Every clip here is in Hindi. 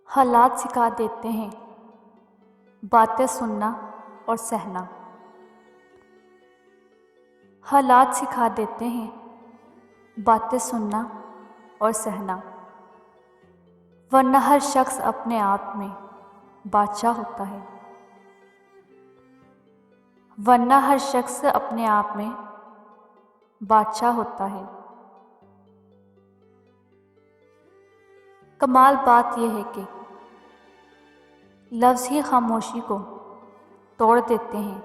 हालात सिखा देते हैं बातें सुनना और सहना। हालात सिखा देते हैं बातें सुनना और सहना। वरना हर शख्स अपने आप में बादशाह होता है। वरना हर शख्स अपने आप में बादशाह होता है। कमाल बात यह है कि लफ्ज़ ही खामोशी को तोड़ देते हैं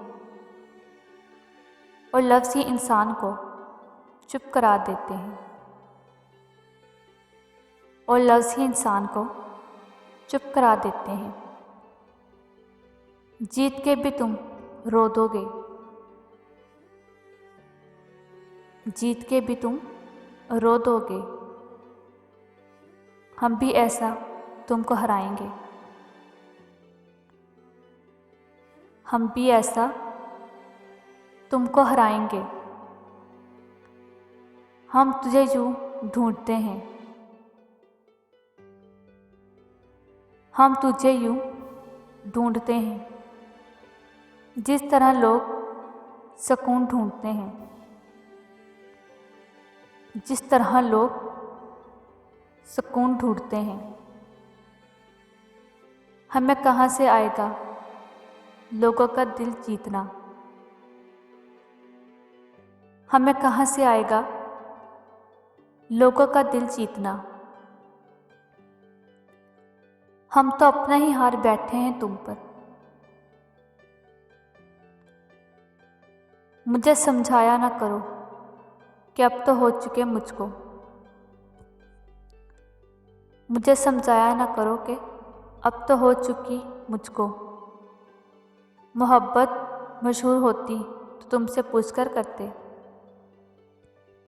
और लफ्ज़ ही इंसान को चुप करा देते हैं और लफ्ज़ ही इंसान को चुप करा देते हैं। जीत के भी तुम रो दोगे, जीत के भी तुम रो दोगे। हम भी ऐसा तुमको हराएंगे, हम भी ऐसा तुमको हराएंगे। हम तुझे यूं ढूंढते हैं, हम तुझे यूं ढूंढते हैं जिस तरह लोग सुकून ढूंढते हैं, जिस तरह लोग सुकून ढूंढते हैं। हमें कहाँ से आएगा लोगों का दिल जीतना, हमें कहाँ से आएगा लोगों का दिल जीतना। हम तो अपना ही हार बैठे हैं तुम पर। मुझे समझाया ना करो कि अब तो हो चुके मुझको, मुझे समझाया ना करो कि अब तो हो चुकी मुझको। मोहब्बत मशहूर होती तो तुमसे पूछकर करते।